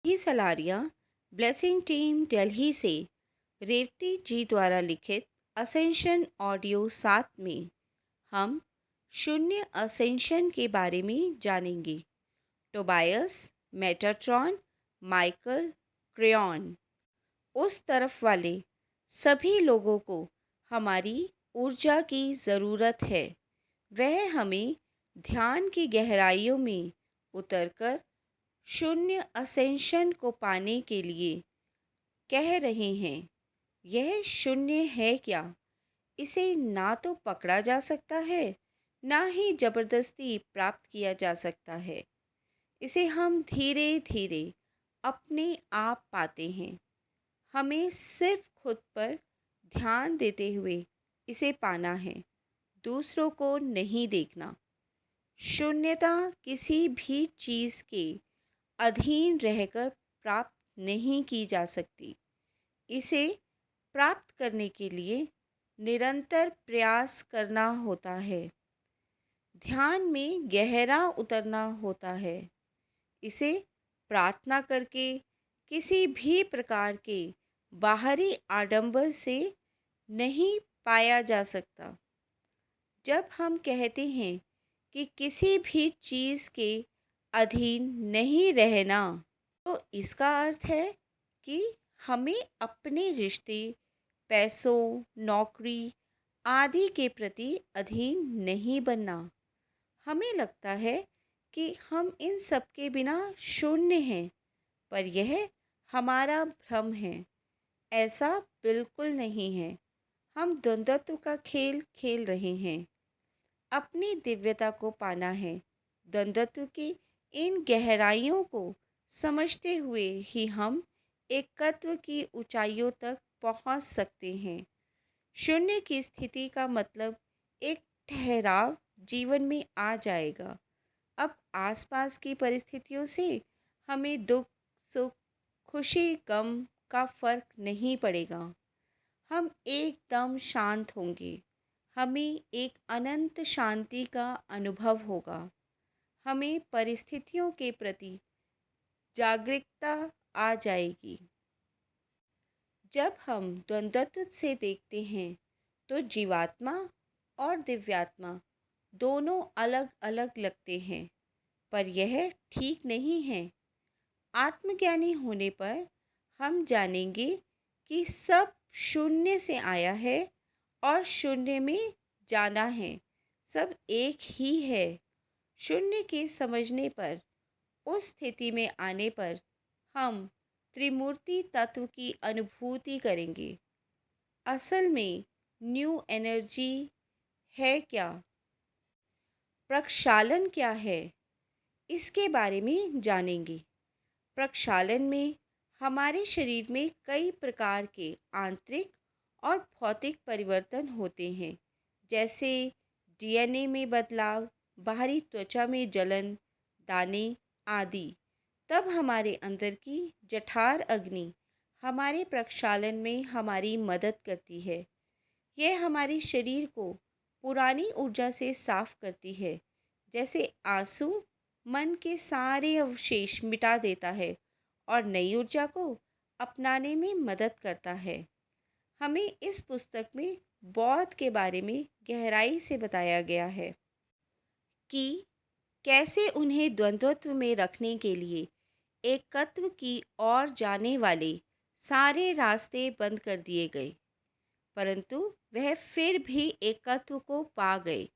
ही Salaria blessing team Delhi से रेवती जी द्वारा लिखित असेंशन ऑडियो 7 में हम शून्य असेंशन के बारे में जानेंगे। टोबायस, मेटाट्रॉन, माइकल, क्रेयॉन, उस तरफ वाले सभी लोगों को हमारी ऊर्जा की ज़रूरत है। वह हमें ध्यान की गहराइयों में उतरकर शून्य असेंशन को पाने के लिए कह रहे हैं। यह शून्य है क्या? इसे ना तो पकड़ा जा सकता है, ना ही जबरदस्ती प्राप्त किया जा सकता है। इसे हम धीरे धीरे अपने आप पाते हैं। हमें सिर्फ खुद पर ध्यान देते हुए इसे पाना है, दूसरों को नहीं देखना। शून्यता किसी भी चीज़ के अधीन रहकर प्राप्त नहीं की जा सकती। इसे प्राप्त करने के लिए निरंतर प्रयास करना होता है। ध्यान में गहरा उतरना होता है। इसे प्रार्थना करके किसी भी प्रकार के बाहरी आडंबर से नहीं पाया जा सकता। जब हम कहते हैं कि किसी भी चीज़ के अधीन नहीं रहना, तो इसका अर्थ है कि हमें अपने रिश्ते, पैसों, नौकरी आदि के प्रति अधीन नहीं बनना। हमें लगता है कि हम इन सब के बिना शून्य हैं, पर यह हमारा भ्रम है। ऐसा बिल्कुल नहीं है। हम द्वंद्वत्व का खेल खेल रहे हैं। अपनी दिव्यता को पाना है। द्वंद्वत्व की इन गहराइयों को समझते हुए ही हम एकत्व की ऊंचाइयों तक पहुंच सकते हैं। शून्य की स्थिति का मतलब एक ठहराव जीवन में आ जाएगा। अब आसपास की परिस्थितियों से हमें दुख, सुख, खुशी, गम का फर्क नहीं पड़ेगा। हम एकदम शांत होंगे। हमें एक अनंत शांति का अनुभव होगा। हमें परिस्थितियों के प्रति जागरूकता आ जाएगी। जब हम द्वंद्वत्व से देखते हैं तो जीवात्मा और दिव्यात्मा दोनों अलग अलग लगते हैं, पर यह ठीक नहीं है। आत्मज्ञानी होने पर हम जानेंगे कि सब शून्य से आया है और शून्य में जाना है। सब एक ही है। शून्य के समझने पर, उस स्थिति में आने पर हम त्रिमूर्ति तत्व की अनुभूति करेंगे। असल में न्यू एनर्जी है क्या? प्रक्षालन क्या है? इसके बारे में जानेंगे। प्रक्षालन में हमारे शरीर में कई प्रकार के आंतरिक और भौतिक परिवर्तन होते हैं, जैसे डीएनए में बदलाव, बाहरी त्वचा में जलन, दाने आदि। तब हमारे अंदर की जठार अग्नि हमारे प्रक्षालन में हमारी मदद करती है। यह हमारे शरीर को पुरानी ऊर्जा से साफ करती है, जैसे आंसू मन के सारे अवशेष मिटा देता है और नई ऊर्जा को अपनाने में मदद करता है। हमें इस पुस्तक में बौद्ध के बारे में गहराई से बताया गया है कि कैसे उन्हें द्वंद्वत्व में रखने के लिए एकत्व की ओर जाने वाले सारे रास्ते बंद कर दिए गए, परंतु वह फिर भी एकत्व को पा गए।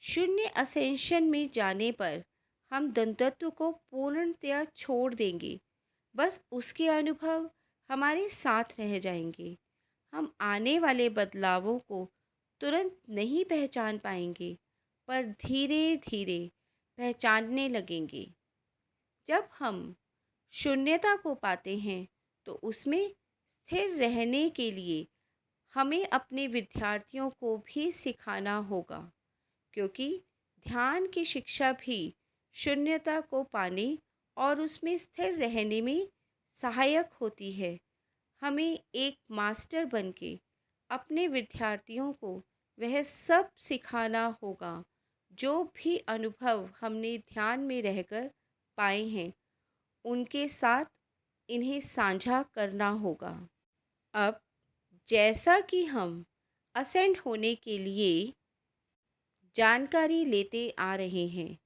शून्य असेंशन में जाने पर हम द्वंद्वत्व को पूर्णतया छोड़ देंगे। बस उसके अनुभव हमारे साथ रह जाएंगे। हम आने वाले बदलावों को तुरंत नहीं पहचान पाएंगे, पर धीरे धीरे पहचानने लगेंगे। जब हम शून्यता को पाते हैं तो उसमें स्थिर रहने के लिए हमें अपने विद्यार्थियों को भी सिखाना होगा, क्योंकि ध्यान की शिक्षा भी शून्यता को पाने और उसमें स्थिर रहने में सहायक होती है। हमें एक मास्टर बनके अपने विद्यार्थियों को वह सब सिखाना होगा जो भी अनुभव हमने ध्यान में रहकर पाए हैं। उनके साथ इन्हें साझा करना होगा। अब जैसा कि हम असेंट होने के लिए जानकारी लेते आ रहे हैं,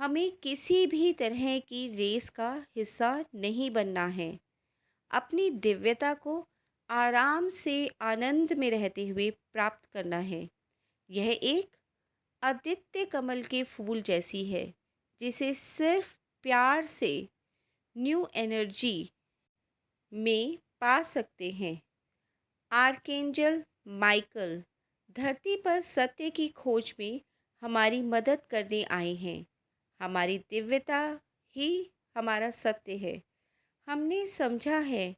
हमें किसी भी तरह की रेस का हिस्सा नहीं बनना है। अपनी दिव्यता को आराम से आनंद में रहते हुए प्राप्त करना है। यह एक आदित्य कमल के फूल जैसी है, जिसे सिर्फ प्यार से न्यू एनर्जी में पा सकते हैं। आर्कएंजल माइकल धरती पर सत्य की खोज में हमारी मदद करने आए हैं। हमारी दिव्यता ही हमारा सत्य है। हमने समझा है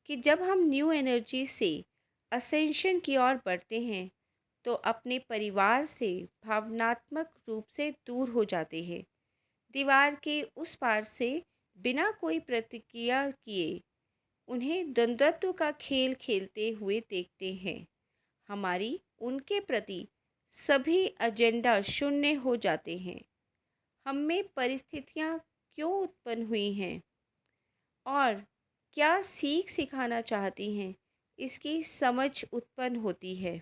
कि जब हम न्यू एनर्जी से असेंशन की ओर बढ़ते हैं, तो अपने परिवार से भावनात्मक रूप से दूर हो जाते हैं। दीवार के उस पार से बिना कोई प्रतिक्रिया किए उन्हें द्वंद्वत्व का खेल खेलते हुए देखते हैं। हमारी उनके प्रति सभी एजेंडा शून्य हो जाते हैं। हम में परिस्थितियाँ क्यों उत्पन्न हुई हैं और क्या सीख सिखाना चाहती हैं, इसकी समझ उत्पन्न होती है।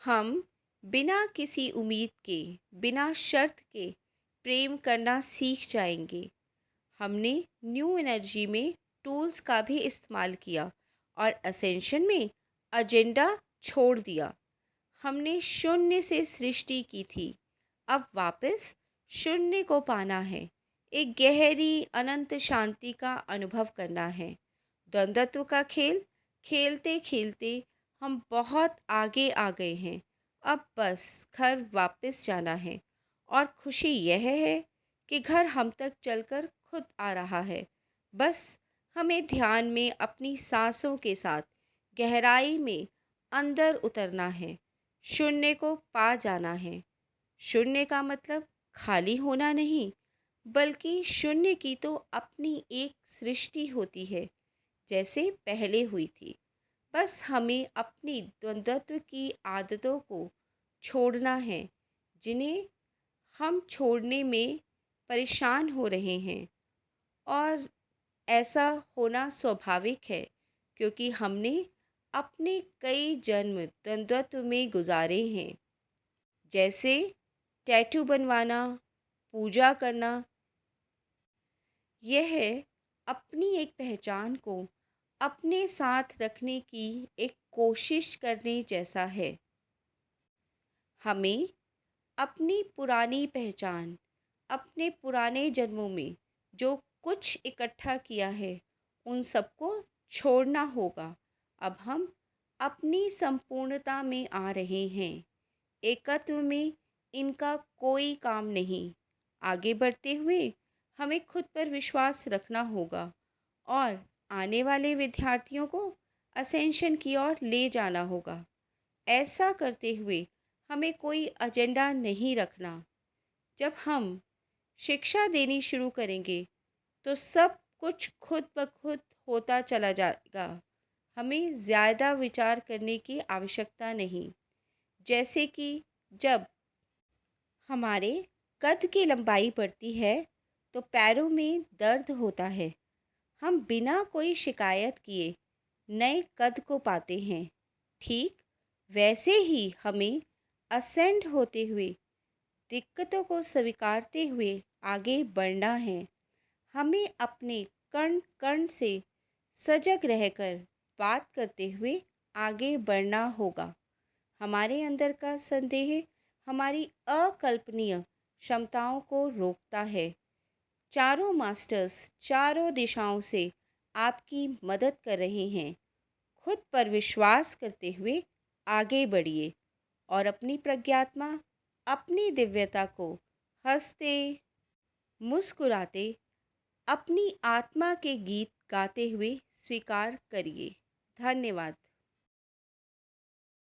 हम बिना किसी उम्मीद के, बिना शर्त के प्रेम करना सीख जाएंगे। हमने न्यू एनर्जी में टूल्स का भी इस्तेमाल किया और असेंशन में एजेंडा छोड़ दिया। हमने शून्य से सृष्टि की थी, अब वापस शून्य को पाना है। एक गहरी अनंत शांति का अनुभव करना है। द्वंद्वत्व का खेल खेलते खेलते हम बहुत आगे आ गए हैं। अब बस घर वापस जाना है और खुशी यह है कि घर हम तक चलकर खुद आ रहा है। बस हमें ध्यान में अपनी सांसों के साथ गहराई में अंदर उतरना है। शून्य को पा जाना है। शून्य का मतलब खाली होना नहीं, बल्कि शून्य की तो अपनी एक सृष्टि होती है, जैसे पहले हुई थी। बस हमें अपनी द्वंद्वत्व की आदतों को छोड़ना है, जिन्हें हम छोड़ने में परेशान हो रहे हैं। और ऐसा होना स्वाभाविक है, क्योंकि हमने अपने कई जन्म द्वंद्वत्व में गुजारे हैं, जैसे टैटू बनवाना, पूजा करना। यह अपनी एक पहचान को अपने साथ रखने की एक कोशिश करने जैसा है। हमें अपनी पुरानी पहचान, अपने पुराने जन्मों में जो कुछ इकट्ठा किया है, उन सबको छोड़ना होगा। अब हम अपनी संपूर्णता में आ रहे हैं। एकत्व में इनका कोई काम नहीं। आगे बढ़ते हुए हमें खुद पर विश्वास रखना होगा और आने वाले विद्यार्थियों को असेंशन की ओर ले जाना होगा। ऐसा करते हुए हमें कोई एजेंडा नहीं रखना। जब हम शिक्षा देनी शुरू करेंगे, तो सब कुछ खुद ब खुद होता चला जाएगा। हमें ज़्यादा विचार करने की आवश्यकता नहीं। जैसे कि जब हमारे कद की लंबाई बढ़ती है, तो पैरों में दर्द होता है। हम बिना कोई शिकायत किए नए कद को पाते हैं। ठीक वैसे ही हमें असेंड होते हुए दिक्कतों को स्वीकारते हुए आगे बढ़ना है। हमें अपने कण कण से सजग रहकर बात करते हुए आगे बढ़ना होगा। हमारे अंदर का संदेह हमारी अकल्पनीय क्षमताओं को रोकता है। चारों मास्टर्स चारों दिशाओं से आपकी मदद कर रहे हैं। खुद पर विश्वास करते हुए आगे बढ़िए और अपनी प्रज्ञात्मा, अपनी दिव्यता को हंसते मुस्कुराते अपनी आत्मा के गीत गाते हुए स्वीकार करिए। धन्यवाद।